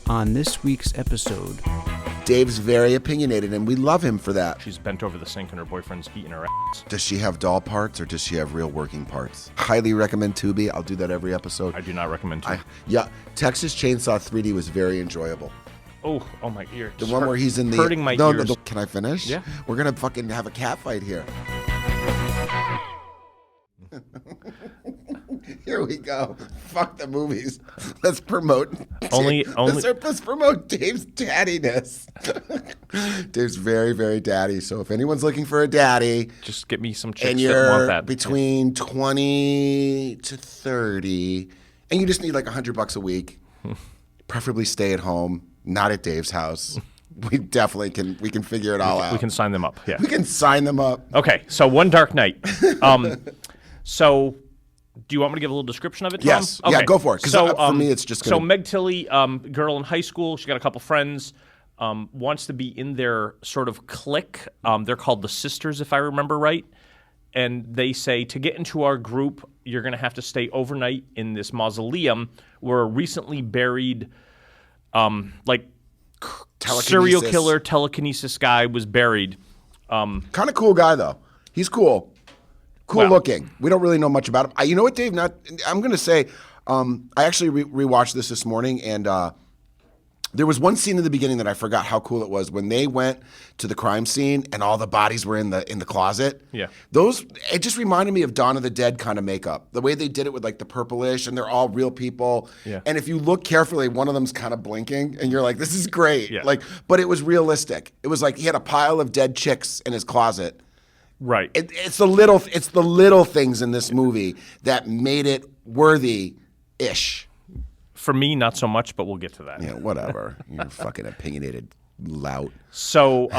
On this week's episode, Dave's very opinionated, and we love him for that. She's bent over the sink and her boyfriend's eating her ass. Does she have doll parts, or does she have real working parts? Highly recommend Tubi. I'll do that every episode. I do not recommend Tubi. Yeah, Texas Chainsaw 3D was very enjoyable. Oh my ear. The one where he's in the... hurting my ears. No, can I finish? Yeah. We're going to fucking have a cat fight here. Here we go. Fuck the movies. Let's promote. Let's promote Dave's daddiness. Dave's very, very daddy. So if anyone's looking for a daddy, just get me some chicks and that want that. Between 20 to 30, and you just need like $100 a week. Preferably stay at home, not at Dave's house. We definitely can. We can figure it all out. We can sign them up. Yeah, we can sign them up. Okay, so One Dark Night. So, do you want me to give a little description of it, Tom? Yes. Okay. Yeah, go for it. Because for me, it's just So Meg Tilly, girl in high school, she got a couple friends, wants to be in their sort of clique. They're called the Sisters, if I remember right. And they say, to get into our group, you're going to have to stay overnight in this mausoleum where a recently buried, serial killer telekinesis guy was buried. Kind of cool guy, though. He's cool. Cool looking. We don't really know much about him. You know what, Dave? I'm going to say, I actually rewatched this morning, and there was one scene in the beginning that I forgot how cool it was when they went to the crime scene and all the bodies were in the closet. Yeah, it just reminded me of Dawn of the Dead kind of makeup. The way they did it with like the purplish, and they're all real people. Yeah. And if you look carefully, one of them's kind of blinking, and you're like, this is great. Yeah. But it was realistic. It was like he had a pile of dead chicks in his closet. Right. It's the little things in this movie that made it worthy-ish. For me, not so much, but we'll get to that. Yeah, whatever. You're fucking opinionated lout. So,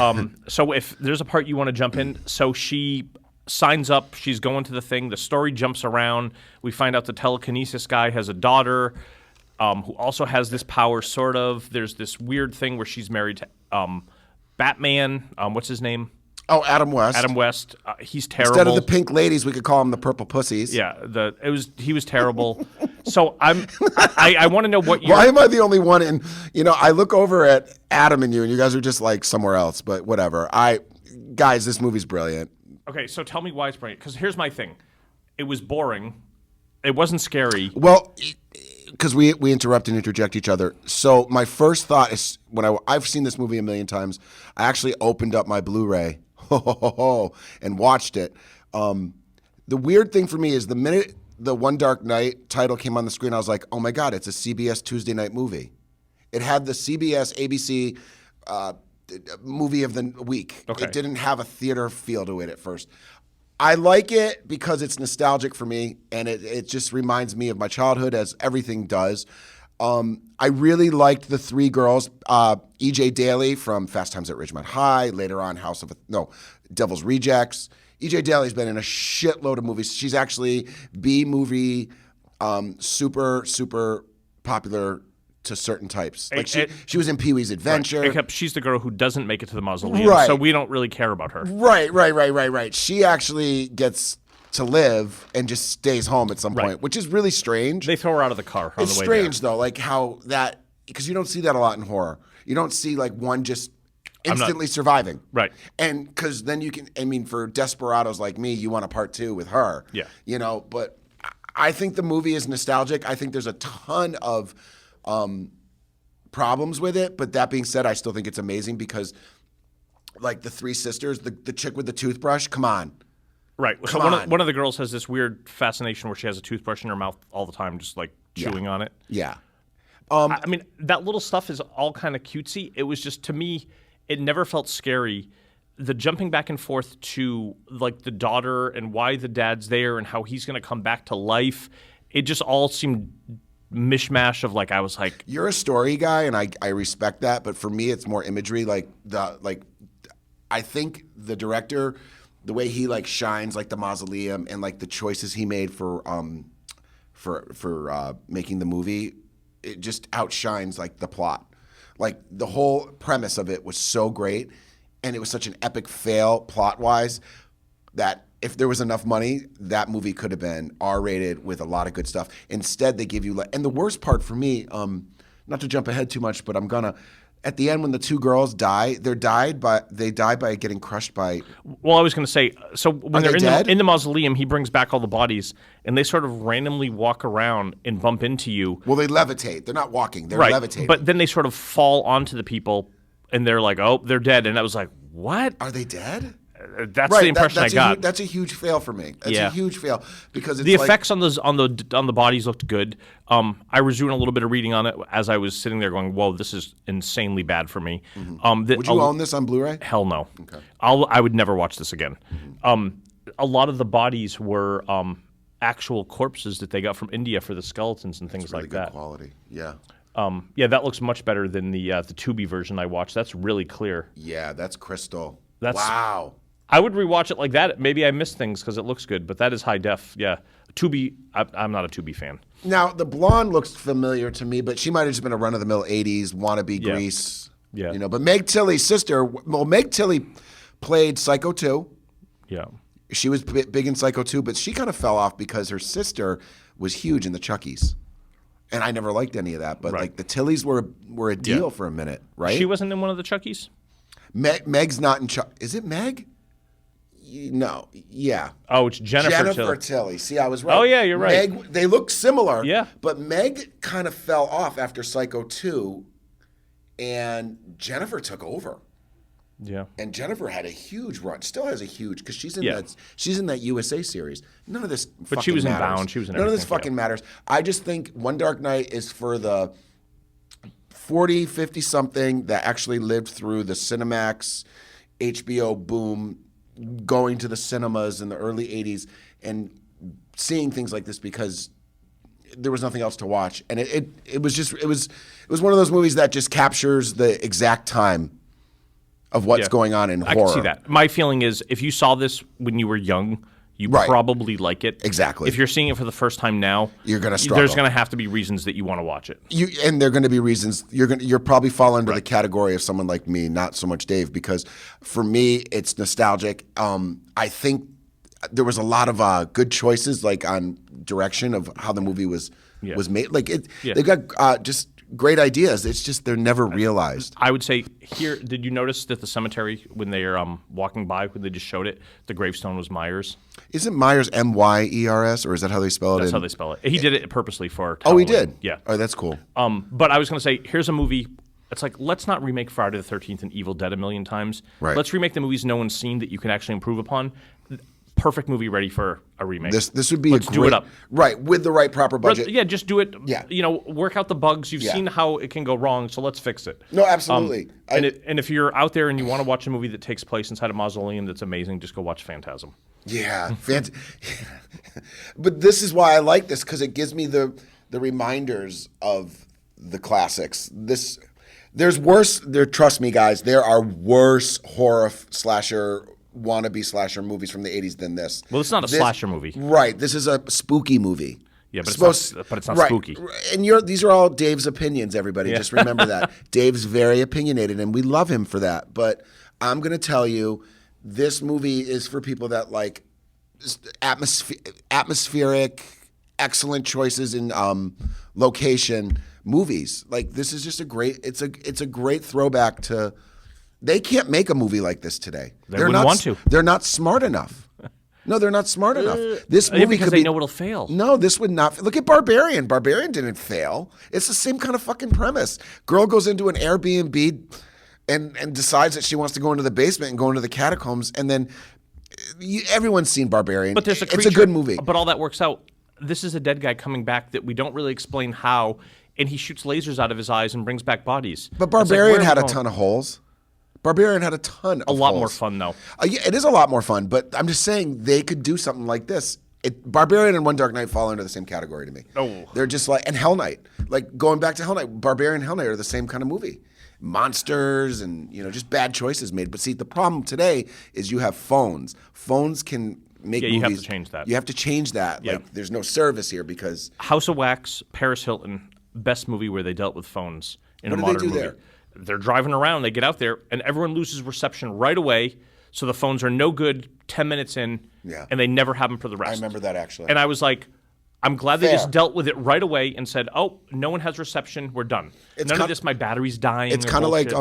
so if there's a part you want to jump in, so she signs up. She's going to the thing. The story jumps around. We find out the telekinesis guy has a daughter who also has this power, sort of. There's this weird thing where she's married to Batman. What's his name? Oh, Adam West. Adam West. He's terrible. Instead of the pink ladies, we could call him the purple pussies. Yeah, he was terrible. So I want to know what you. Why am I the only one? And I look over at Adam and you guys are just like somewhere else. But whatever. Guys, this movie's brilliant. Okay, so tell me why it's brilliant. Because here's my thing. It was boring. It wasn't scary. Well, because we interrupt and interject each other. So my first thought is I've seen this movie a million times. I actually opened up my Blu-ray. And watched it. The weird thing for me is the minute the One Dark Night title came on the screen, I was like, oh my God, it's a CBS Tuesday night movie. It had the CBS, ABC movie of the week. Okay. It didn't have a theater feel to it at first. I like it because it's nostalgic for me, and it just reminds me of my childhood, as everything does. I really liked the three girls, E.J. Daly from Fast Times at Ridgemont High, later on Devil's Rejects. E.J. Daly's been in a shitload of movies. She's actually B-movie, super, super popular to certain types. Like she was in Pee-wee's Adventure. Right. Except she's the girl who doesn't make it to the mausoleum, right. So we don't really care about her. Right. She actually gets to live and just stays home at some point, which is really strange. They throw her out of the car on it's the way strange, there. though, like how that, because you don't see that a lot in horror. You don't see like one just instantly surviving. Right. And because then you can, for desperados like me, you want a part two with her. Yeah. But I think the movie is nostalgic. I think there's a ton of problems with it. But that being said, I still think it's amazing because like the three sisters, the chick with the toothbrush, come on. Right. So one of the girls has this weird fascination where she has a toothbrush in her mouth all the time, just like chewing on it. Yeah. That little stuff is all kind of cutesy. It was just, to me, it never felt scary. The jumping back and forth to like the daughter and why the dad's there and how he's going to come back to life, it just all seemed mishmash of I was like, you're a story guy, and I respect that, but for me, it's more imagery. I think the director, the way he shines the mausoleum and the choices he made for making the movie, it just outshines the plot. The whole premise of it was so great, and it was such an epic fail plot-wise that if there was enough money, that movie could have been R-rated with a lot of good stuff. Instead, they give you and the worst part for me, not to jump ahead too much, but I'm gonna. At the end, when the two girls die, they die by getting crushed by. Well, I was going to say, so when they're dead? in the mausoleum, he brings back all the bodies, and they sort of randomly walk around and bump into you. Well, they levitate. They're not walking. They're Right, levitating. but then they sort of fall onto the people, and they're like, "Oh, they're dead." And I was like, "What?" Are they dead? That's the impression I got. That's a huge fail for me. That's a huge fail because it's The effects on the bodies looked good. I was doing a little bit of reading on it as I was sitting there going, "Whoa, this is insanely bad for me." Would you own this on Blu-ray? Hell no. Okay. I would never watch this again. A lot of the bodies were actual corpses that they got from India for the skeletons and things Really like good that. quality. Yeah. Yeah, that looks much better than the Tubi version I watched. That's really clear. Yeah, that's crystal. That's- wow. I would rewatch it like that. Maybe I missed things because it looks good, but that is high def. Yeah, Tubi. I'm not a Tubi fan. Now the blonde looks familiar to me, but she might have just been a run-of-the-mill '80s wannabe Grease. Yeah. You know, but Meg Tilly's sister. Well, Meg Tilly played Psycho 2. Yeah. She was big in Psycho 2, but she kind of fell off because her sister was huge in the Chuckies. And I never liked any of that. But like the Tillys were a deal for a minute, right? She wasn't in one of the Chuckies? Meg's not in Chuck. Is it Meg? No. Yeah. Oh, it's Jennifer Tilly. Tilly. See, I was right. Oh, yeah, you're right. Meg, they look similar. Yeah. But Meg kind of fell off after Psycho 2, and Jennifer took over. Yeah. And Jennifer had a huge run, still has a huge, because she's in Yeah. that USA series. None of this But she was in matters. Bound. She was in None of this everything, fucking matters. I just think One Dark Night is for the 40, 50-something that actually lived through the Cinemax, HBO boom, going to the cinemas in the early 80s and seeing things like this because there was nothing else to watch. And it was one of those movies that just captures the exact time of what's going on in horror. I can see that. My feeling is if you saw this when you were young, you probably like it. Exactly. If you're seeing it for the first time now, you're going to struggle. There's going to have to be reasons that you want to watch it. And there are going to be reasons you're probably fall under the category of someone like me, not so much Dave, because for me it's nostalgic. I think there was a lot of good choices, like on direction of how the movie was made. Like they got just great ideas. It's just they're never realized. I would say here. Did you notice that the cemetery when they're walking by when they just showed it, the gravestone was Myers? Isn't Myers Myers, or is that how they spell it? That's how they spell it. He did it purposely for. Oh, he Halloween. did. Yeah. Oh, that's cool. But I was going to say, here's a movie. It's like, let's not remake Friday the 13th and Evil Dead a million times. Right. Let's remake the movies no one's seen that you can actually improve upon. Perfect movie ready for a remake. This would be Let's do it up. Right, with the right proper budget. Yeah, just do it. Yeah. You know, work out the bugs. You've seen how it can go wrong, so let's fix it. No, absolutely. And if you're out there and you want to watch a movie that takes place inside a mausoleum that's amazing, just go watch Phantasm. Yeah, but this is why I like this, because it gives me the reminders of the classics. There's worse. Trust me, guys. There are worse horror slasher, wannabe slasher movies from the 80s than this. Well, it's not a slasher movie, right? This is a spooky movie. Yeah, but it's not spooky. And these are all Dave's opinions. Everybody, just remember that Dave's very opinionated, and we love him for that. But I'm going to tell you, this movie is for people that like atmospheric, excellent choices in location movies. Like this is just a great. It's a great throwback to. They can't make a movie like this today. They wouldn't want to. They're not smart enough. No, they're not smart enough. This movie because could they be, know it'll fail. No, this would not. Look at Barbarian. Barbarian didn't fail. It's the same kind of fucking premise. Girl goes into an Airbnb and decides that she wants to go into the basement and go into the catacombs, and then everyone's seen Barbarian. But there's a creature. It's a good movie. But all that works out. This is a dead guy coming back that we don't really explain how, and he shoots lasers out of his eyes and brings back bodies. But Barbarian had a ton of holes. Barbarian had a ton of A lot holes. more fun, though. Yeah, it is a lot more fun, but I'm just saying they could do something like this. Barbarian and One Dark Night fall into the same category to me. Oh. They're just like, and Hell Night. Like, going back to Hell Night, Barbarian and Hell Night are the same kind of movie. Monsters and, just bad choices made. But see, the problem today is you have phones. Phones can make movies. Yeah, you have to change that. You have to change that. Yeah. Like, there's no service here because... House of Wax, Paris Hilton, best movie where they dealt with phones in a modern movie. What do they do there? They're driving around, they get out there, and everyone loses reception right away, so the phones are no good 10 minutes in, and they never have them for the rest. I remember that, actually. And I was like, I'm glad they Fair. just dealt with it right away and said, "Oh, no one has reception. We're done. None of this. My battery's dying." It's kind of like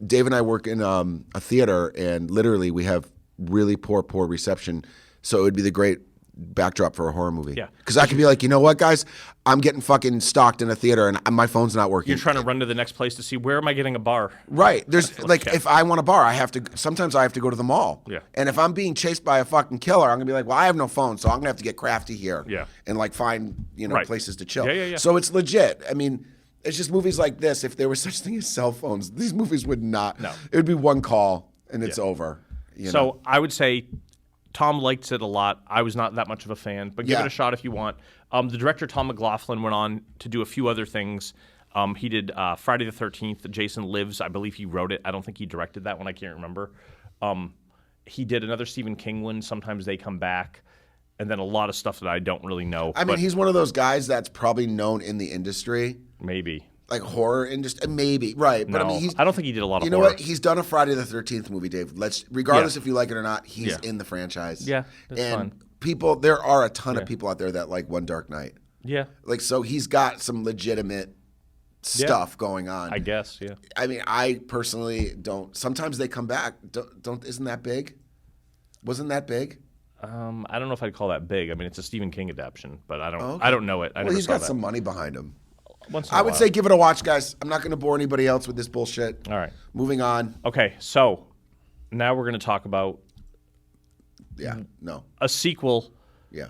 Dave and I work in a theater, and literally we have really poor reception. So it would be the great backdrop for a horror movie. Yeah. Because I could be like, you know what, guys, I'm getting fucking stalked in a theater, and my phone's not working. You're trying to run to the next place to see where am I getting a bar. Right. There's like if I want a bar, sometimes I have to go to the mall. Yeah. And if I'm being chased by a fucking killer, I'm gonna be like, well, I have no phone, so I'm gonna have to get crafty here. Yeah. And like find, Right. places to chill. Yeah. So it's legit. I mean, it's just movies like this. If there was such thing as cell phones, these movies would not. No. It would be one call and it's over. So I would say Tom liked it a lot. I was not that much of a fan, but give it a shot if you want. The director, Tom McLaughlin, went on to do a few other things. He did Friday the 13th, Jason Lives. I believe he wrote it. I don't think he directed that one. I can't remember. He did another Stephen King one, Sometimes They Come Back, and then a lot of stuff that I don't really know. I mean, he's one of those guys that's probably known in the industry. Maybe. Like horror industry, maybe, right? But No, I mean, I don't think he did a lot of You know horror. what? He's done a Friday the 13th movie, Dave. Regardless if you like it or not, he's in the franchise. Yeah, that's and fine. There are a ton of people out there that like One Dark Night. Yeah. Like, so he's got some legitimate stuff going on. I guess, yeah. I mean, I personally don't. Sometimes they come back. Isn't that big? Wasn't that big? I don't know if I'd call that big. I mean, it's a Stephen King adaptation, but I don't. Okay. I don't know it. Well, he's got some money behind him. I would say give it a watch, guys. I'm not going to bore anybody else with this bullshit. All right. Moving on. Okay, so now we're going to talk about a sequel. Yeah.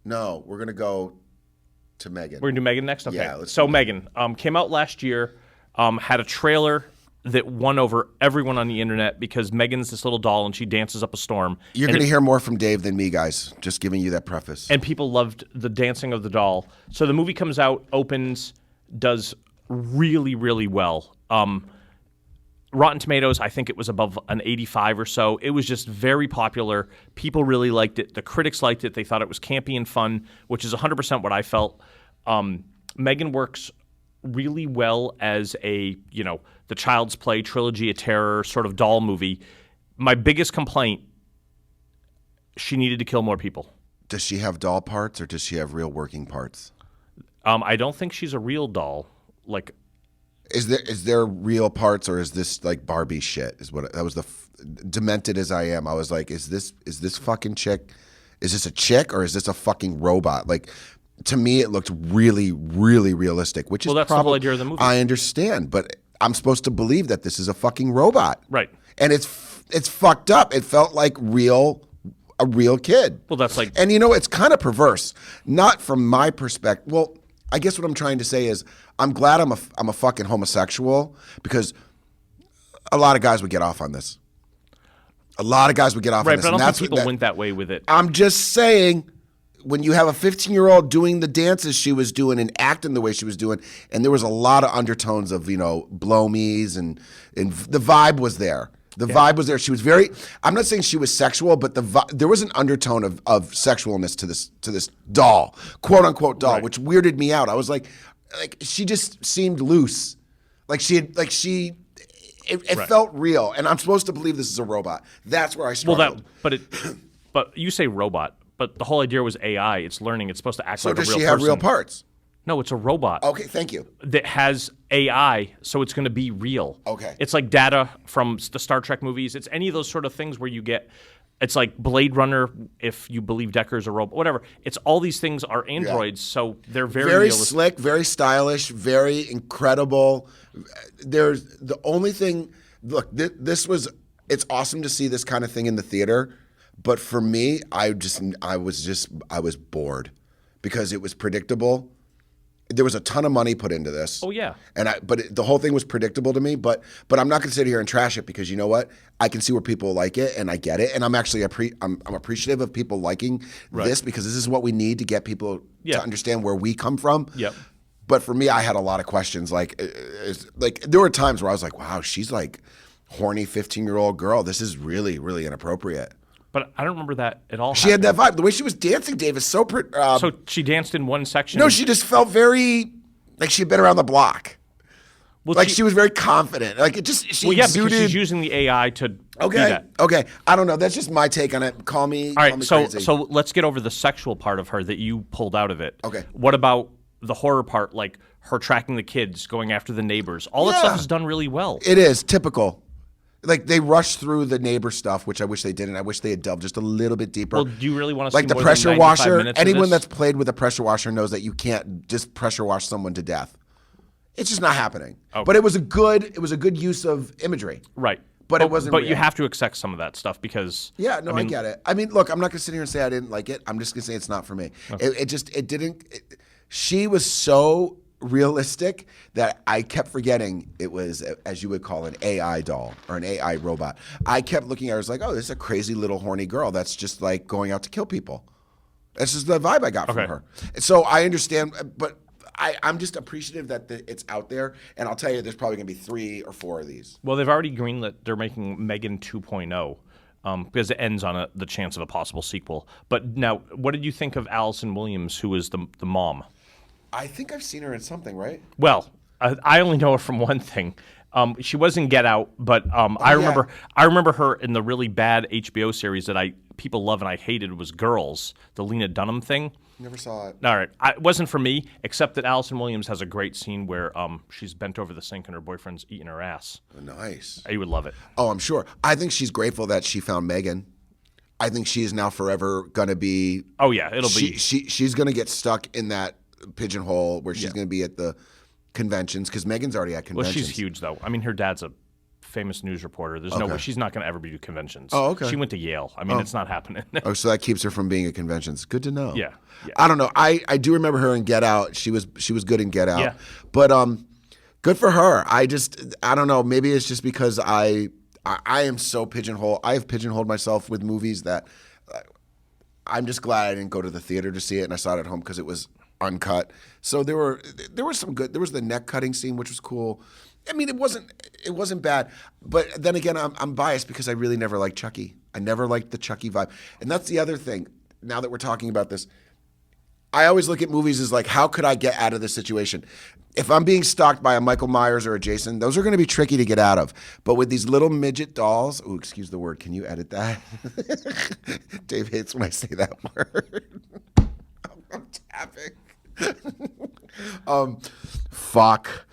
No, we're going to go to Megan. We're going to do Megan next? Okay. Yeah, so Megan came out last year, had a trailer that won over everyone on the internet because Megan's this little doll and she dances up a storm. You're going to hear more from Dave than me, guys. Just giving you that preface. And people loved the dancing of the doll. So the movie comes out, opens, does really, really well. Rotten Tomatoes, I think it was above an 85 or so. It was just very popular. People really liked it. The critics liked it. They thought it was campy and fun, which is 100% what I felt. Megan works really well as a, the Child's Play trilogy of terror sort of doll movie. My biggest complaint, she needed to kill more people. Does she have doll parts or does she have real working parts? I don't think she's a real doll. Like, is there real parts or is this like Barbie shit? That was demented as I am. I was like, is this fucking chick? Is this a chick or is this a fucking robot? Like, to me, it looked really, really realistic. Which is that's the whole idea of the movie. I understand, but I'm supposed to believe that this is a fucking robot, right? And it's fucked up. It felt like a real kid. Well, that's like, and it's kind of perverse. Not from my perspective. Well, I guess what I'm trying to say is I'm glad I'm a fucking homosexual because a lot of guys would get off on this. A lot of guys would get off on this. Right, but I don't think people went that way with it. I'm just saying, when you have a 15-year-old doing the dances she was doing and acting the way she was doing, and there was a lot of undertones of, blow me's and the vibe was there. The vibe was there. She was very. I'm not saying she was sexual, but there was an undertone of sexualness to this doll, quote unquote doll, which weirded me out. I was like she just seemed loose, it felt real, and I'm supposed to believe this is a robot. That's where I struggled. But you say robot, but the whole idea was AI. It's learning. It's supposed to act like a real person. So does she have real parts? No, it's a robot. Okay, thank you. That has AI, so it's going to be real. Okay. It's like Data from the Star Trek movies. It's any of those sort of things where you get, it's like Blade Runner, if you believe Decker's a robot, whatever. It's all these things are androids, so they're very realistic. Slick, very stylish, very incredible. There's the only thing, look, it's awesome to see this kind of thing in the theater, but for me, I was bored because it was predictable. There was a ton of money put into this. Oh yeah. But the whole thing was predictable to me. But I'm not going to sit here and trash it because you know what? I can see where people like it and I get it. And I'm actually I'm appreciative of people liking this because this is what we need to get people to understand where we come from. Yep. But for me, I had a lot of questions. Like there were times where I was like, wow, she's like horny 15-year-old girl. This is really, really inappropriate. But I don't remember that at all. She had that vibe. The way she was dancing, Dave, is so so she danced in one section? No, she just felt very like she had been around the block. Well, she was very confident. Like it just, she exuded. Because she's using the AI to Okay. Okay. I don't know. That's just my take on it. Call me. All right. Crazy. So let's get over the sexual part of her that you pulled out of it. Okay. What about the horror part, like her tracking the kids, going after the neighbors? All that stuff is done really well. It is typical. Like they rush through the neighbor stuff, which I wish they didn't. I wish they had delved just a little bit deeper. Well, do you really want to like see the more pressure than 95 washer? minutes of Anyone this? that's played with a pressure washer knows that you can't just pressure wash someone to death. It's just not happening. Okay. But it was a good use of imagery. Right. But it wasn't. But you real. have to accept some of that stuff because. Yeah, no, I get it. I mean, look, I'm not gonna sit here and say I didn't like it. I'm just gonna say it's not for me. Okay. It didn't. She was so realistic that I kept forgetting it was, as you would call, an AI doll or an AI robot. I kept looking at her, I was like, oh, this is a crazy little horny girl that's just like going out to kill people. That's just the vibe I got from her. So I understand, but I'm just appreciative that it's out there, and I'll tell you, there's probably going to be 3 or 4 of these. Well, they've already greenlit. They're making M3gan 2.0 because it ends on the chance of a possible sequel. But now, what did you think of Allison Williams, who was the mom? I think I've seen her in something, right? Well, I only know her from one thing. She was in Get Out, but I remember her in the really bad HBO series that people love and I hated was Girls, the Lena Dunham thing. Never saw it. All right. It wasn't for me, except that Allison Williams has a great scene where she's bent over the sink and her boyfriend's eating her ass. Nice. You would love it. Oh, I'm sure. I think she's grateful that she found M3gan. I think she is now forever going to be... Oh, yeah. It'll be... She's going to get stuck in that pigeonhole where she's going to be at the conventions because M3gan's already at conventions. Well, she's huge, though. I mean, her dad's a famous news reporter. There's no way she's not going to ever be to conventions. Oh, okay. She went to Yale. I mean, it's not happening. Oh, so that keeps her from being at conventions. Good to know. Yeah. I don't know. I do remember her in Get Out. She was good in Get Out. Yeah. But good for her. I don't know. Maybe it's just because I am so pigeonholed. I have pigeonholed myself with movies that I'm just glad I didn't go to the theater to see it, and I saw it at home because it was uncut. So there was some good. There was the neck cutting scene, which was cool. I mean, it wasn't bad. But then again, I'm biased because I really never liked Chucky. I never liked the Chucky vibe, and that's the other thing. Now that we're talking about this, I always look at movies as like, how could I get out of this situation? If I'm being stalked by a Michael Myers or a Jason, those are going to be tricky to get out of. But with these little midget dolls, oh, excuse the word, can you edit that? Dave hates when I say that word. I'm tapping. Fuck.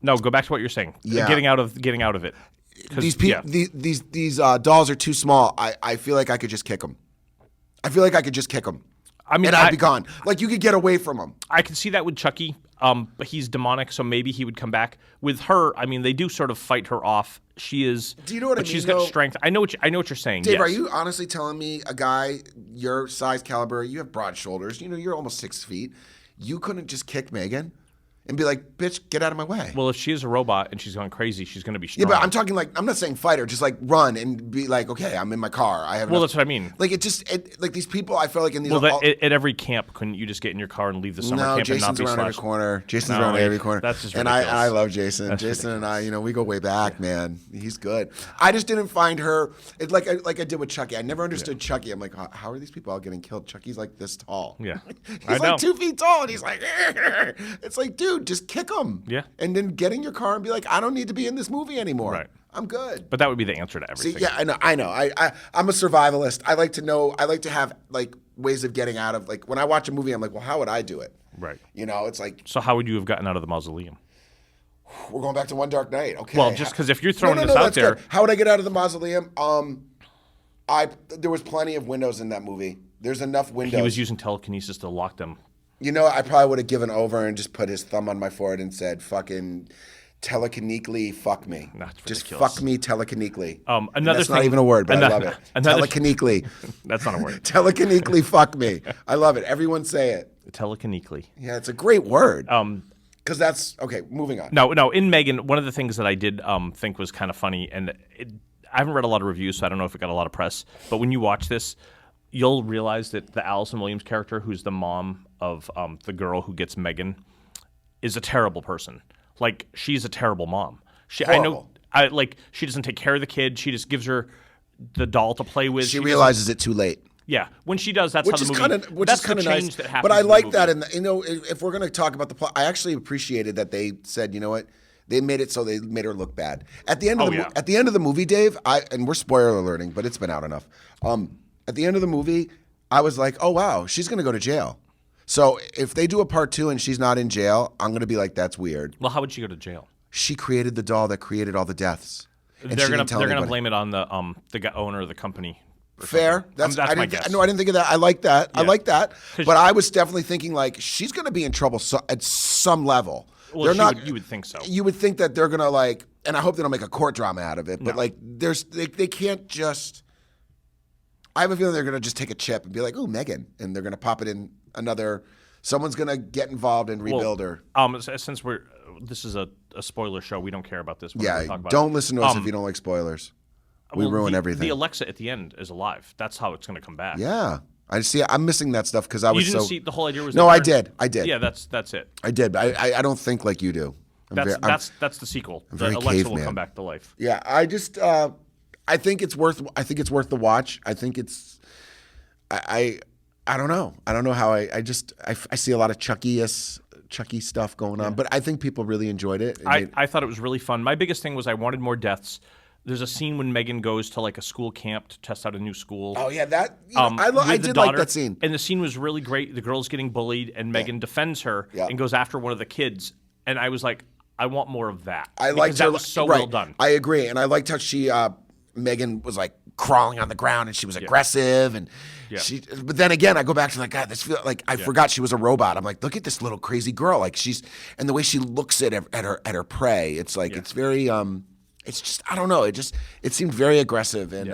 No, go back to what you're saying. Yeah. Getting out of it. These dolls are too small. I feel like I could just kick them. I mean, I'd be gone. Like you could get away from them. I can see that with Chucky, but he's demonic, so maybe he would come back. With her, I mean, they do sort of fight her off. She is. Do you know what I mean? She's got strength. I know what you're saying. Dave, yes. are you honestly telling me a guy your size caliber, you have broad shoulders, you're almost 6 feet, you couldn't just kick M3gan and be like, bitch, get out of my way? Well, if she is a robot and she's going crazy, she's going to be strong. Yeah, but I'm talking like, I'm not saying fight her, just like run and be like, okay, I'm in my car. That's what I mean. Like like these people, I feel like in these. Well, at every camp, couldn't you just get in your car and leave the summer camp Jason's and not be around every corner. Jason's around every corner. That's just ridiculous. And I love Jason. That's Jason ridiculous. And I, we go way back, man. He's good. I just didn't find her like I did with Chucky. I never understood Chucky. I'm like, how are these people all getting killed? Chucky's like this tall. Yeah, he's like 2 feet tall, and he's like, it's like, dude, just kick him. Yeah. And then get in your car and be like, I don't need to be in this movie anymore. Right. I'm good. But that would be the answer to everything. See, yeah, I know. I'm a survivalist. I like to know. I like to have like ways of getting out of, like, when I watch a movie, I'm like, well, how would I do it? Right. It's like. So how would you have gotten out of the mausoleum? We're going back to One Dark Night. Okay. Well, just because if you're throwing this out there. Good. How would I get out of the mausoleum? There was plenty of windows in that movie. There's enough windows. He was using telekinesis to lock them. I probably would have given over and just put his thumb on my forehead and said, fucking telekinetically fuck me. Just fuck me telekinetically. That's not even a word, but I love it. Telekinetically. That's not a word. Telekinetically fuck me. I love it. Everyone say it. Telekinetically. Yeah, it's a great word. Because that's, okay, moving on. No, in M3gan, one of the things that I did think was kind of funny, and I haven't read a lot of reviews, so I don't know if it got a lot of press, but when you watch this, you'll realize that the Allison Williams character, who's the mom of the girl who gets M3gan, is a terrible person. Like, she's a terrible mom. Horrible. She doesn't take care of the kid. She just gives her the doll to play with. She realizes it too late. Yeah, when she does, that's which how the is movie. Which that's is kind of nice. That happens but I like in that, and if we're going to talk about the plot, I actually appreciated that they said, you know what, They made it so they made her look bad. At the end of Oh, the end of the movie, Dave, and we're spoiler alerting, but it's been out enough. At the end of the movie, I was like, oh wow, she's gonna go to jail. So if they do a part 2 and she's not in jail, I'm gonna be like, that's weird. Well, how would she go to jail? She created the doll that created all the deaths. And They're she gonna didn't tell anybody. blame it on the owner of the company. Fair. That's my guess. No, I didn't think of that. I like that. Yeah. I like that. But I was definitely thinking like she's going to be in trouble at some level. Well, they're not. You would think so. You would think that they're going to like, and I hope they don't make a court drama out of it. But like, they can't just. I have a feeling they're going to just take a chip and be like, "Oh, Megan," and they're going to pop it in another. Someone's going to get involved and rebuild her. Since this is a spoiler show, we don't care about this. Yeah, don't listen to us if you don't like spoilers. We ruin everything. The Alexa at the end is alive. That's how it's going to come back. Yeah. I see. I'm missing that stuff because I was You didn't see the whole idea was. No, I did. I did. Yeah, that's it. I did. But I don't think like you do. That's the sequel. very Alexa will caveman. come back to life. Yeah. I just. I think it's worth. I think it's worth the watch. I think it's. I don't know. I don't know how I see a lot of Chucky stuff going on, but I think people really enjoyed it. I thought it was really fun. My biggest thing was I wanted more deaths. There's a scene when Megan goes to like a school camp to test out a new school. Oh yeah, that with I the did daughter, like that scene. And the scene was really great. The girl's getting bullied, and Megan defends her and goes after one of the kids. And I was like, I want more of that. I liked that her. was so right. well done. I agree, and I liked how she Megan was like crawling on the ground, and she was aggressive, and she. But then again, I go back to like, God, this feel like I forgot she was a robot. I'm like, look at this little crazy girl, like and the way she looks at her prey. It's like it's very It's just I don't know. It seemed very aggressive and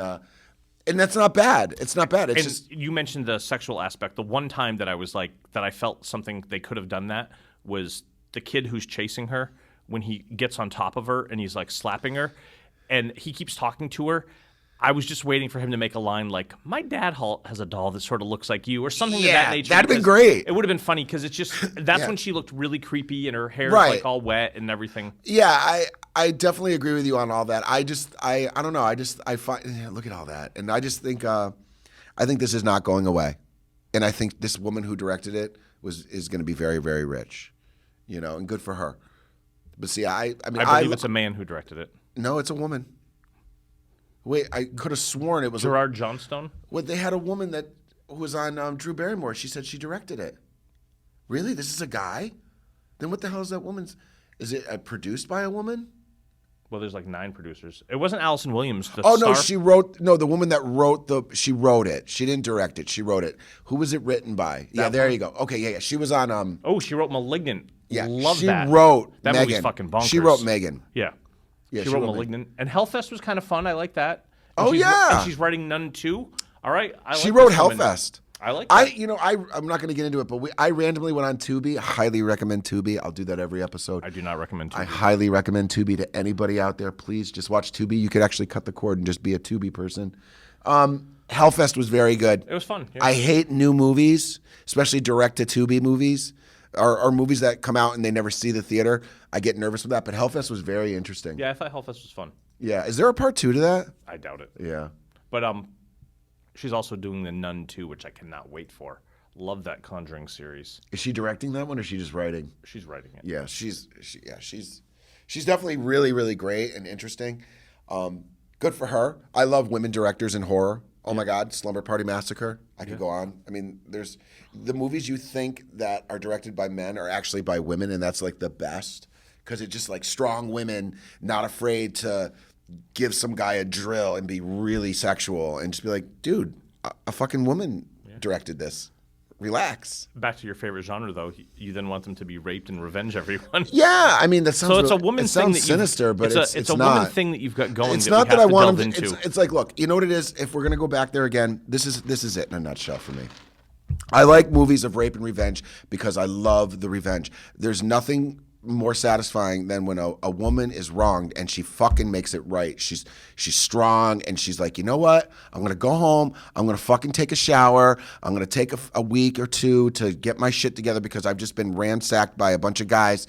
that's not bad. It's not bad. It's just you mentioned the sexual aspect. The one time that I was like that I felt something they could have done that was the kid who's chasing her when he gets on top of her and he's like slapping her and he keeps talking to her. I was just waiting for him to make a line like, my dad has a doll that sort of looks like you or something of that nature. That'd been great. It would have been funny because it's just that's when she looked really creepy and her hair is like all wet and everything. Yeah, I definitely agree with you on all that. I don't know. I find look at all that. And I just think I think this is not going away. And I think this woman who directed it is going to be very, very rich. You know, and good for her. But see, I believe it's a man who directed it. No, it's a woman. Wait, I could have sworn it was Gerard Johnstone. Well, they had a woman who was on Drew Barrymore. She said she directed it. Really? This is a guy? Then what the hell is that woman's? Is it produced by a woman? Well, there's like 9 producers. It wasn't Allison Williams. No, star? the woman that she wrote it. She didn't direct it. She wrote it. Who was it written by? There you go. Okay, yeah. She was on she wrote Malignant. Yeah, love she that. wrote that Megan. movie's fucking bonkers. She wrote Megan. Yeah. She wrote Malignant. And Hellfest was kind of fun. I like that. And and she's writing Nun 2. All right. She wrote Hellfest. I like that. I'm not going to get into it, but I randomly went on Tubi. I highly recommend Tubi. I'll do that every episode. I do not recommend Tubi. I highly recommend Tubi to anybody out there. Please just watch Tubi. You could actually cut the cord and just be a Tubi person. Hellfest was very good. It was fun. Yeah. I hate new movies, especially direct-to-Tubi movies or movies that come out and they never see the theater. I get nervous with that, but Hellfest was very interesting. Yeah, I thought Hellfest was fun. Yeah. Is there a part 2 to that? I doubt it. Yeah. But she's also doing the Nun 2, which I cannot wait for. Love that Conjuring series. Is she directing that one or is she just writing? She's writing it. Yeah, she's definitely really, really great and interesting. Good for her. I love women directors in horror. Oh my God, Slumber Party Massacre. I could go on. I mean, there's the movies you think that are directed by men are actually by women, and that's like the best because it's just like strong women not afraid to give some guy a drill and be really sexual and just be like, dude, a fucking woman directed this. Relax. Back to your favorite genre, though. You then want them to be raped and revenge everyone. Yeah, I mean that sounds. So it's a woman thing that sinister, but it's a not. woman thing that you've got going. It's that not we that have I to want delve them. into. It's like, look, you know what it is. If we're gonna go back there again, this is it in a nutshell for me. I like movies of rape and revenge because I love the revenge. There's nothing more satisfying than when a woman is wronged and she fucking makes it right. She's strong and she's like, you know what? I'm gonna go home. I'm gonna fucking take a shower. I'm gonna take a week or 2 to get my shit together because I've just been ransacked by a bunch of guys.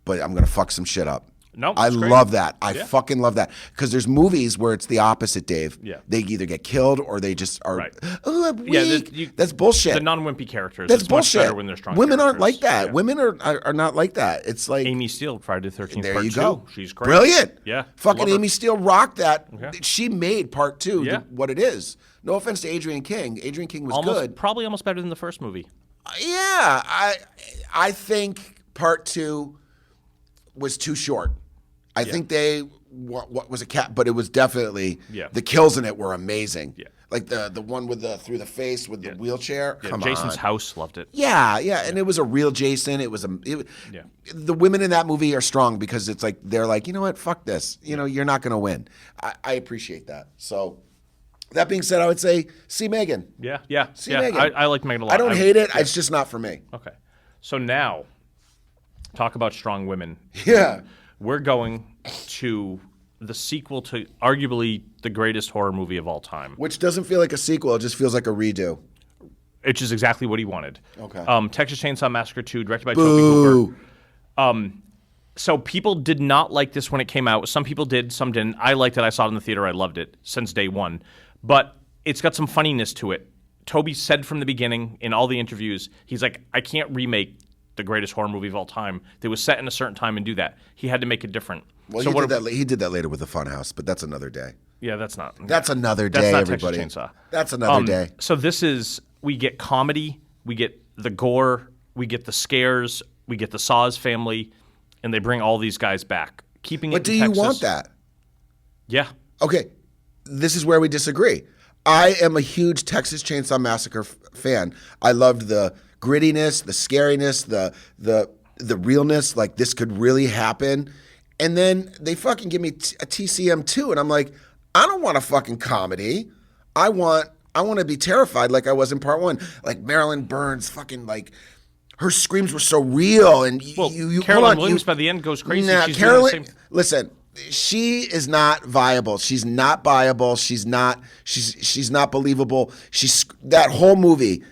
But I'm gonna fuck some shit up. No, I it's great. love that. I fucking love that. Because there's movies where it's the opposite, Dave. Yeah. They either get killed or they just are, Right. oh, I'm weak. Yeah, That's bullshit. The non-wimpy characters. That's it's bullshit. Much better when they're strong Women aren't characters. like that. Yeah. Women are not like that. It's like Amy Steele, Friday the 13th, there part you 2. go. She's great. Brilliant. Yeah. Fucking love her. Amy Steele rocked that. Okay. She made part 2 Yeah. what it is. No offense to Adrian King. Adrian King was good. Probably almost better than the first movie. Yeah, I think part 2 was too short. I think they what was a cat, but it was definitely the kills in it were amazing. Yeah. Like the one with the through the face with the wheelchair. Yeah, Come Jason's on. house loved it. Yeah, and it was a real Jason. The women in that movie are strong because it's like they're like, you know what, fuck this. You know, you're not going to win. I appreciate that. So that being said, I would say see Megan. Yeah. See yeah. Megan. I like Megan a lot. I don't hate it. It's just not for me. Okay. So now, talk about strong women. Yeah. We're going to the sequel to arguably the greatest horror movie of all time, Which doesn't feel like a sequel. It just feels like a redo. which is exactly what he wanted. Okay. Texas Chainsaw Massacre 2, directed by Boo. Toby Hooper. So people did not like this when it came out. Some people did, some didn't. I liked it. I saw it in the theater. I loved it since day one. But it's got some funniness to it. Toby said from the beginning in all the interviews, he's like, I can't remake the greatest horror movie of all time that was set in a certain time and do that. He had to make it different. Well, he did that later with the Funhouse, but that's another day. Yeah, that's not. That's another day, That's not everybody. Texas Chainsaw. That's another day. So we get comedy, we get the gore, we get the scares, we get the Saws family, and they bring all these guys back. But do you want that? Yeah. Okay, this is where we disagree. I am a huge Texas Chainsaw Massacre fan. I loved the grittiness, the scariness, the realness. Like this could really happen. And then they fucking give me a TCM 2, and I'm like, I don't want a fucking comedy. I want to be terrified like I was in part 1. Like Marilyn Burns, fucking like her screams were so real, and Carolyn Williams by the end goes crazy. Nah, She's Carolyn, doing the same. listen. She is not viable. She's not viable. She's not believable. That whole movie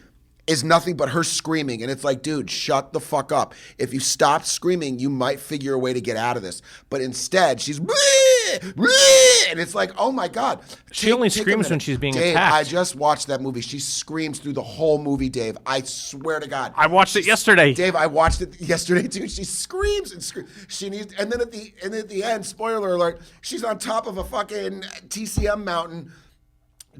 is nothing but her screaming. And it's like, dude, shut the fuck up. If you stopped screaming, you might figure a way to get out of this. But instead, she's and it's like, oh my God. She only screams when she's being Dave, attacked. I just watched that movie. She screams through the whole movie, Dave. I swear to God. I watched it yesterday. Dave, I watched it yesterday too. She screams and screams. And then at the end, spoiler alert, she's on top of a fucking TCM mountain,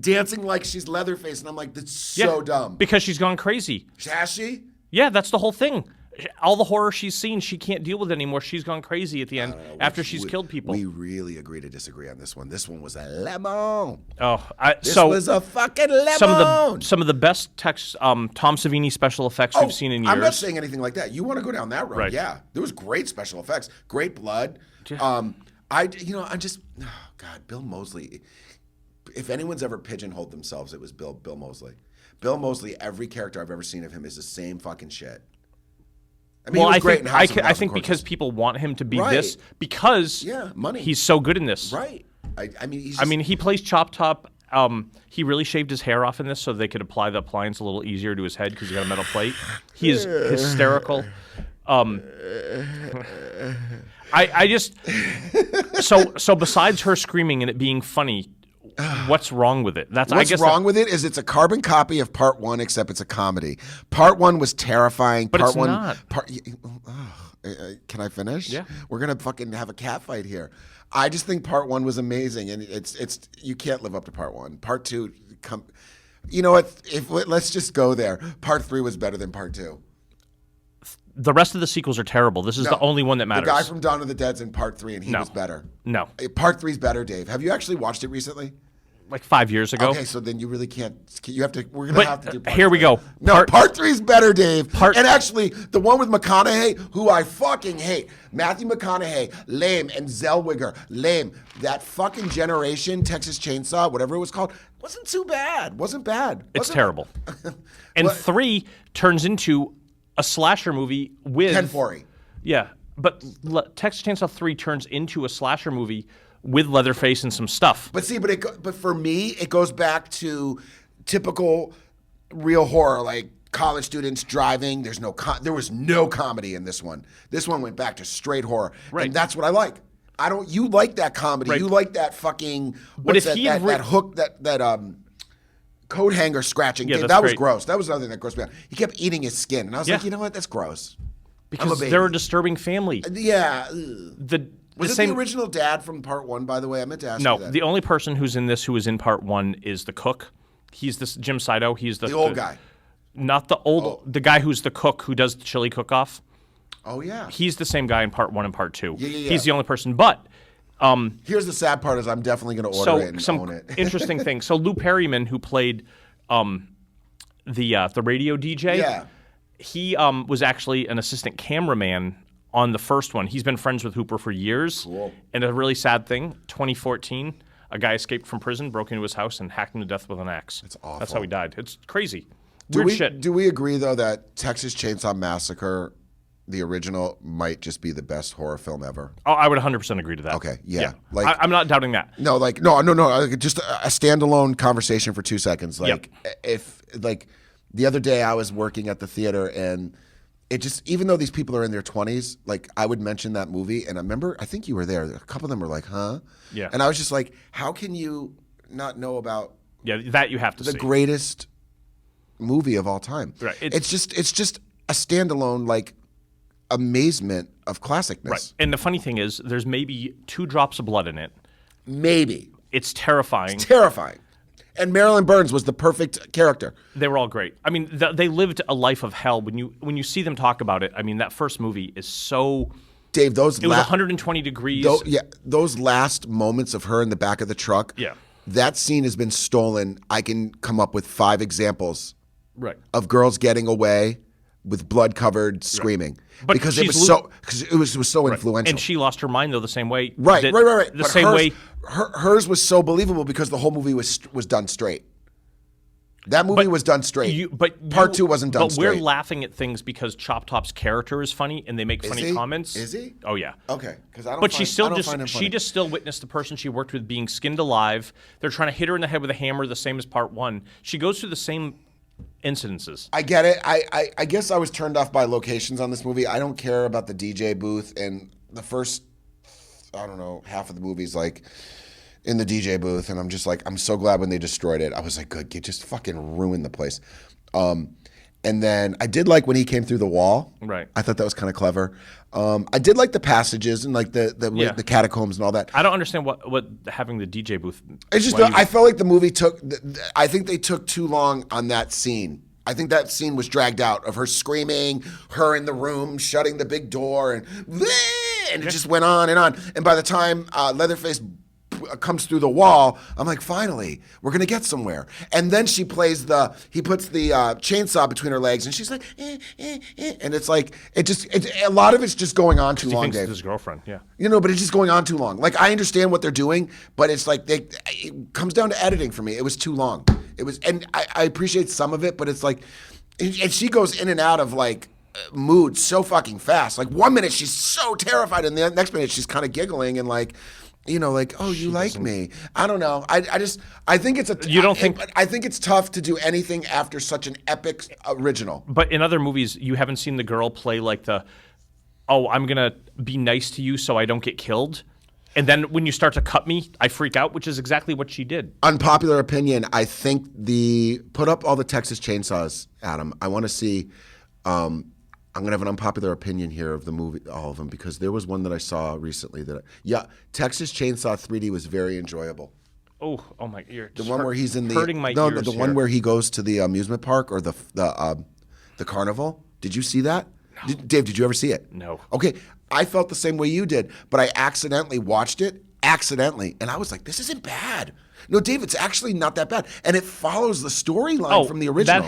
dancing like she's Leatherface, and I'm like, that's so dumb. Because she's gone crazy. Has she? Yeah, that's the whole thing. All the horror she's seen, she can't deal with it anymore. She's gone crazy at the end after she's killed people. We really agree to disagree on this one. This one was a lemon. This so was a fucking lemon. some of the best Tom Savini special effects we've seen in years. I'm not saying anything like that. You want to go down that road? Right. Yeah, there was great special effects, great blood. Yeah. Bill Moseley. If anyone's ever pigeonholed themselves, it was Bill Moseley. Bill Moseley, every character I've ever sseen of him is the same fucking shit. I mean, he was great in House of a Thousand I think Corpses. because people want him to be Right. this because money. he's so good in this. Right. I mean, He plays Chop Top. He really shaved his hair off in this so they could apply the appliance a little easier to his head because he got a metal plate. He is hysterical. I just so besides her screaming and it being funny, what's wrong with it? What's wrong with it is it's a carbon copy of Part 1, except it's a comedy. Part 1 was terrifying. But Part it's 1, not. Can I finish? Yeah. We're gonna fucking have a cat fight here. I just think Part 1 was amazing, and it's you can't live up to Part 1. Part 2, you know what? Let's just go there. Part 3 was better than Part 2. The rest of the sequels are terrible. This is the only one that matters. The guy from Dawn of the Dead's in Part 3, and he was better. No. Part 3's better, Dave. Have you actually watched it recently? Like 5 years ago. Okay, so then you really can't. You have to. We're gonna have to do. Part Here we 3. go. No, Part 3's better, Dave. And actually, the one with McConaughey, who I fucking hate, Matthew McConaughey, lame, and Zellweger, lame. That fucking generation, Texas Chainsaw, whatever it was called, wasn't too bad. Wasn't bad. It's terrible. And 3 turns into a slasher movie with Ken Foree. Yeah, but Texas Chainsaw 3 turns into a slasher movie with Leatherface and some stuff. But see, but for me, it goes back to typical real horror, like college students driving. There was no comedy in this one. This one went back to straight horror, Right. and that's what I like. I don't. You like that comedy. Right. You like that fucking. But What's if he had that hook that coat hanger scratching Yeah, thing. that's That was great. gross. That was another thing that grossed me out. He kept eating his skin, and I was like, you know what? That's gross. Because they're a disturbing family. Yeah. Was it same, the original dad from part 1? By the way, I meant to ask No, you that. the only person who's in this who was in part 1 is the cook. He's this Jim Saito. He's the old guy. Not the old, the guy who's the cook who does the chili cook-off. Oh yeah. He's the same guy in part 1 and part 2. Yeah. He's the only person. But here's the sad part: is I'm definitely going to order it and own it. Interesting thing. So Lou Perryman, who played the radio DJ, Yeah. he was actually an assistant cameraman on the first one. He's been friends with Hooper for years. Cool. And a really sad thing, 2014, a guy escaped from prison, broke into his house, and hacked him to death with an axe. That's awful. That's how he died. It's crazy. Do Weird shit. we agree though that Texas Chainsaw Massacre, the original, might just be the best horror film ever? Oh, I would 100% agree to that. Okay, yeah. I'm not doubting that. No, just a standalone conversation for 2 seconds. If the other day I was working at the theater and it just, even though these people are in their 20s, like I would mention that movie and I think you were there. A couple of them were like, huh? Yeah. And I was just like, how can you not know about Yeah, that you have to the see. greatest movie of all time? Right. It's just a standalone like amazement of classicness. Right. And the funny thing is, there's maybe 2 drops of blood in it. Maybe. It's terrifying. Terrifying. And Marilyn Burns was the perfect character. They were all great. I mean, they lived a life of hell. When you see them talk about it, I mean, that first movie is so. Dave, it was 120 degrees. Those last moments of her in the back of the truck. Yeah. That scene has been stolen. I can come up with 5 examples Right. of girls getting away with blood covered screaming. But because it was so influential. And she lost her mind though the same way. Right. The but same way. Hers was so believable because the whole movie was done straight. That movie was done straight. Part 2 wasn't done straight. But we're laughing at things because Chop Top's character is funny and they make funny comments. Is he? Oh yeah. Okay. She just still witnessed the person she worked with being skinned alive. They're trying to hit her in the head with a hammer, the same as part 1. She goes through the same incidences. I get it. I guess I was turned off by locations on this movie. I don't care about the DJ booth, and the first, I don't know, half of the movie's like in the DJ booth, and I'm just like, I'm so glad when they destroyed it. I was like, good, you just fucking ruined the place. And then I did like when he came through the wall. Right. I thought that was kind of clever. I did like the passages and like the catacombs and all that. I don't understand what having the DJ booth. It's just I felt like the movie took. I think they took too long on that scene. I think that scene was dragged out of her screaming, her in the room shutting the big door, and it just went on and on. And by the time Leatherface comes through the wall, I'm like, finally, we're gonna get somewhere. And then he puts the chainsaw between her legs, and she's like, and it's like, a lot of it's just going on too long, He thinks Dave. it's his girlfriend, yeah. But it's just going on too long. Like, I understand what they're doing, but it's like it comes down to editing for me. It was too long. And I appreciate some of it, but it's like, and she goes in and out of like mood so fucking fast. Like 1 minute she's so terrified, and the next minute she's kind of giggling and like, like, oh, you like me. I don't know. I think it's I think it's tough to do anything after such an epic original. But in other movies, you haven't seen the girl play like I'm going to be nice to you so I don't get killed. And then when you start to cut me, I freak out, which is exactly what she did. Unpopular opinion, I think put up all the Texas Chainsaws, Adam. I want to see, I'm going to have an unpopular opinion here of the movie, all of them, because there was one that I saw recently Texas Chainsaw 3D was very enjoyable. Oh my ear. The one where he's in the hurting my ears the here. one where he goes to the amusement park or the carnival. Did you see that? No. Dave, did you ever see it? No. Okay, I felt the same way you did, but I accidentally watched it, and I was like, this isn't bad. No, Dave, it's actually not that bad, and it follows the storyline from the original.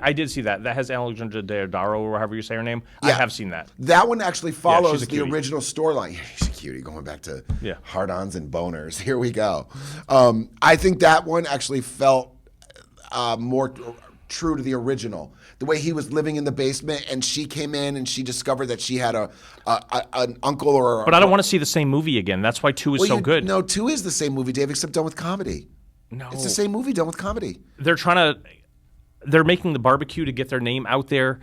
I did see that. That has Alexandra Daddario, or however you say her name. Yeah. I have seen that. That one actually follows the original storyline. She's a cutie, going back to hard-ons and boners. Here we go. I think that one actually felt more true to the original. The way he was living in the basement, and she came in and she discovered that she had an uncle But I don't want to see the same movie again. That's why 2 is so good. No, 2 is the same movie, Dave, except done with comedy. No. It's the same movie done with comedy. They're making the barbecue to get their name out there.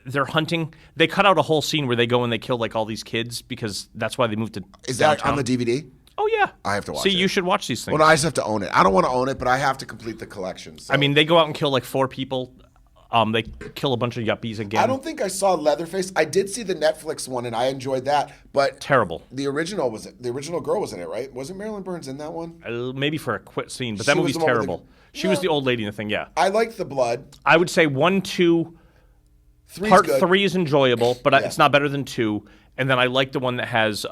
they're hunting. They cut out a whole scene where they go and they kill like all these kids because that's why they moved to Is downtown. that on the DVD? Oh yeah, I have to watch See, it. you should watch these things. Well, no, I just have to own it. I don't want to own it, but I have to complete the collection. So. I mean, they go out and kill like 4 people. They kill a bunch of yuppies again. I don't think I saw Leatherface. I did see the Netflix one, and I enjoyed that. But terrible. The original girl was in it, right? Wasn't Marilyn Burns in that one? Maybe for a quick scene, but She that was movie's the one with terrible. She was the old lady in the thing. Yeah, I liked the blood. I would say 1, 2. Three's Part good. 3 is enjoyable, but it's not better than 2. And then I like the one that has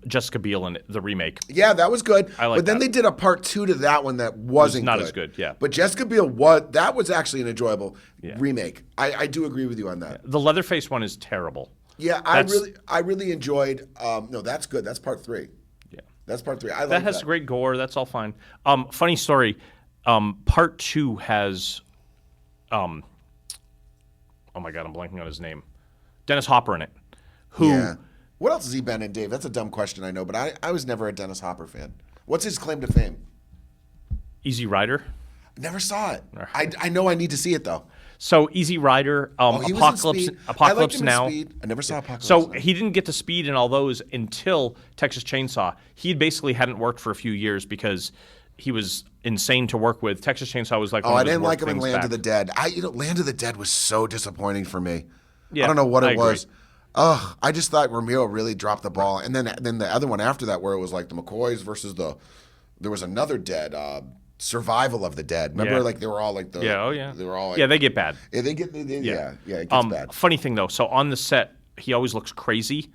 Jessica Biel in it, the remake. Yeah, that was good. I like but then that. they did a part 2 to that one that wasn't not good. as good, yeah. But Jessica Biel that was actually an enjoyable remake. I do agree with you on that. The Leatherface one is terrible. Yeah, I really enjoyed. No, that's good. That's part 3. Yeah, that's part 3. I like that has great gore. That's all fine. Funny story. Part 2 has. Oh my God, I'm blanking on his name. Dennis Hopper in it. Who? Yeah. What else has he been in, Dave? That's a dumb question, I know, but I was never a Dennis Hopper fan. What's his claim to fame? Easy Rider. Never saw it. I know I need to see it though. So Easy Rider, He was in Speed. I liked Apocalypse him in Now. Speed. I never saw Apocalypse So Now. he didn't get to Speed and all those until Texas Chainsaw. He basically hadn't worked for a few years because he was insane to work with. Texas Chainsaw was like, Oh, one I of his didn't like him in work Land things of the Dead. Land of the Dead was so disappointing for me. Yeah, I don't know what I it was. agree. I just thought Ramiro really dropped the ball. And then the other one after that where it was like the McCoys versus there was another Dead, Survival of the Dead. Remember, Yeah. like they were all like Yeah, oh yeah. They were all like, yeah, they get bad. yeah, it gets bad. Funny thing though, so on the set, he always looks crazy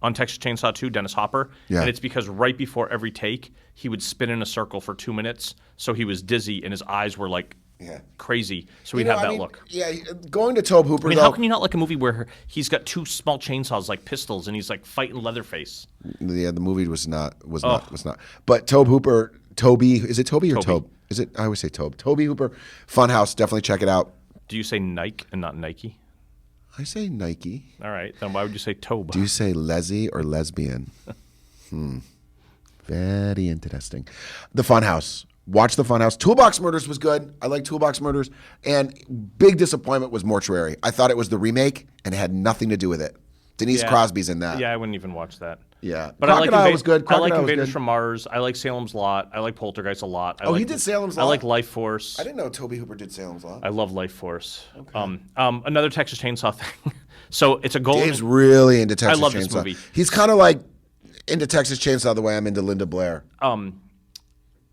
on Texas Chainsaw 2, Dennis Hopper. Yeah. And it's because right before every take, he would spin in a circle for 2 minutes. So he was dizzy and his eyes were like crazy. So he'd have that look. Yeah, going to Tobe Hooper, I mean, though. how can you not like a movie where he's got 2 small chainsaws like pistols and he's like fighting Leatherface? Yeah, the movie was not. But Tobe Hooper, Toby, is it Toby or Tobe? Is it? I always say Tobe. Toby Hooper, Funhouse. Definitely check it out. Do you say Nike and not Nike? I say Nike. All right, then why would you say Tobe? Do you say lesy or lesbian? Very interesting. The Funhouse. Watch The Funhouse. Toolbox Murders was good. I like Toolbox Murders. And big disappointment was Mortuary. I thought it was the remake, and it had nothing to do with it. Denise Crosby's in that. Yeah, I wouldn't even watch that. Yeah. But Crocodile was good. I like Crocodile was Invaders good. from Mars. I like Salem's Lot. I like Poltergeist a lot. He did Salem's Lot? I like Life Force. I didn't know Tobe Hooper did Salem's Lot. I love Life Force. Okay. Another Texas Chainsaw thing. So it's a golden. Dave's really into Texas Chainsaw. I love this movie. He's kind of like into Texas Chainsaw the way I'm into Linda Blair.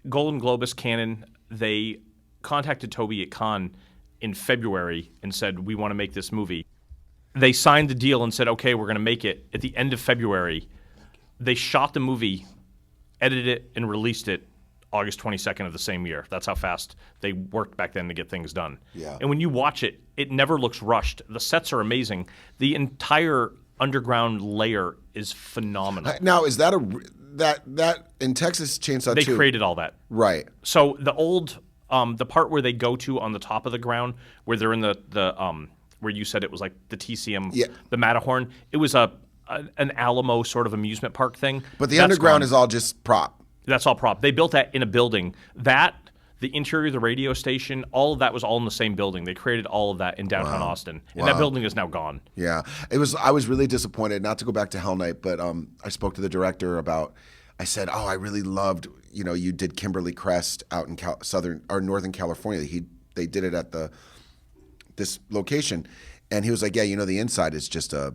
Golden Globus canon. They contacted Toby at Cannes in February and said, we want to make this movie. They signed the deal and said, okay, we're going to make it. At the end of February, they shot the movie, edited it, and released it August 22nd of the same year. That's how fast they worked back then to get things done. Yeah. And when you watch it, it never looks rushed. The sets are amazing. The entire underground layer is phenomenal. Now, is that that in Texas Chainsaw 2? They created all that. Right. So the old, the part where they go to on the top of the ground, where they're in the where you said it was like the TCM, the Matterhorn. It was an Alamo sort of amusement park thing. But the underground is all just prop. That's all prop. They built that in a building. The interior of the radio station, all of that was all in the same building. They created all of that in downtown Austin. And that building is now gone. Yeah. I was really disappointed, not to go back to Hell Night, but I spoke to the director about, I said, I really loved, you did Kimberly Crest out in Northern California. They did it at this location. And he was like, yeah, the inside is just a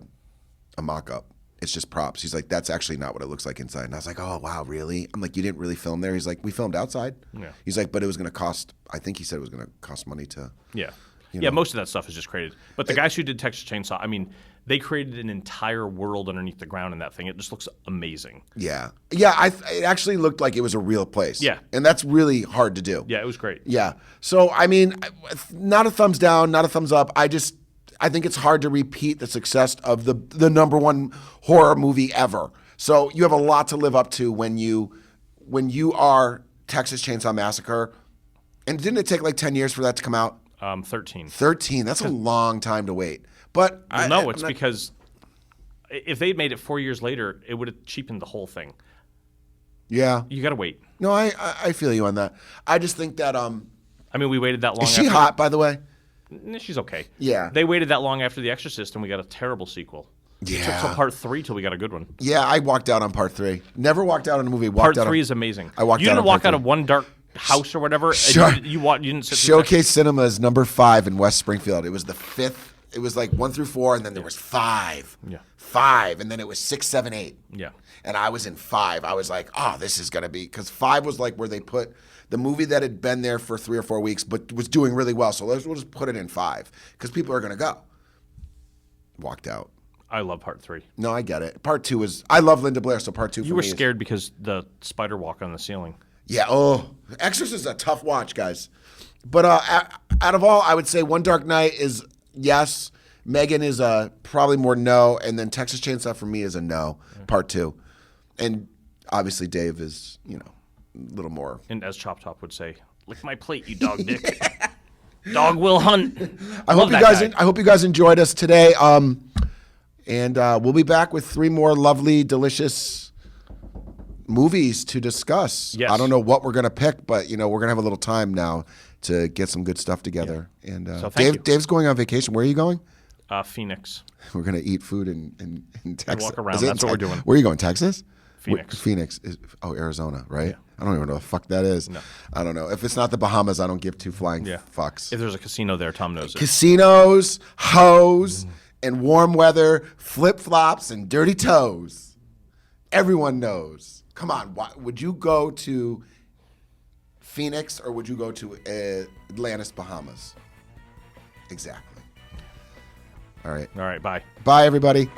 mock-up. It's just props. He's like, that's actually not what it looks like inside. And I was like, oh, wow, really? I'm like, you didn't really film there? He's like, we filmed outside. Yeah. He's like, but it was going to cost, I think he said it was going to cost money to. Yeah. Yeah, most of that stuff is just created. But the guys who did Texas Chainsaw, I mean, they created an entire world underneath the ground in that thing. It just looks amazing. Yeah. Yeah, it actually looked like it was a real place. Yeah. And that's really hard to do. Yeah, it was great. Yeah. So, I mean, not a thumbs down, not a thumbs up. I think it's hard to repeat the success of the number one horror movie ever. So you have a lot to live up to when you are Texas Chainsaw Massacre. And didn't it take like 10 years for that to come out? 13. 13. That's a long time to wait. But it's because if they'd made it 4 years later, it would have cheapened the whole thing. Yeah. You got to wait. No, I feel you on that. I just think that I mean, we waited that long. Is she hot, by the way? she's okay. Yeah. They waited that long after The Exorcist, and we got a terrible sequel. Yeah. It took till part 3 till we got a good one. Yeah, I walked out on part 3. Never walked out on a movie. Part 3 is amazing. I walked You out didn't on walk part out of one dark house or whatever. Sure. And you didn't sit through Showcase Cinema is number 5 in West Springfield. It was the 5th. It was like 1 through 4, and then there was 5. Yeah. 5, and then it was 6, 7, 8. Yeah. And I was in 5. I was like, oh, this is going to be, because 5 was like where they put the movie that had been there for 3 or 4 weeks, but was doing really well. So we'll just put it in 5, because people are going to go. Walked out. I love part 3. No, I get it. Part 2 is, I love Linda Blair, so part 2 for me You were is- scared because the spider walk on the ceiling. Yeah, Exorcist is a tough watch, guys. But out of all, I would say One Dark Night is yes. M3gan is probably more no. And then Texas Chainsaw for me is a no, part 2. And obviously Dave is, a little more. And as Chop Top would say, lick my plate, you dog dick. Dog will hunt. I hope you guys enjoyed us today. And we'll be back with 3 more lovely, delicious movies to discuss. Yes. I don't know what we're going to pick, but we're going to have a little time now to get some good stuff together. Yeah. And So thank you. Dave's going on vacation. Where are you going? Phoenix. We're going to eat food in Texas. walk around. Is it That's what we're doing. Where are you going? Texas? Phoenix. Phoenix is Arizona, right? Yeah. I don't even know what the fuck that is. No. I don't know. If it's not the Bahamas, I don't give 2 flying Yeah. fucks. If there's a casino there, Tom knows it. Casinos, hoes, and warm weather, flip-flops, and dirty toes. Everyone knows. Come on. Would you go to Phoenix or would you go to Atlantis, Bahamas? Exactly. All right. All right, bye. Bye, everybody.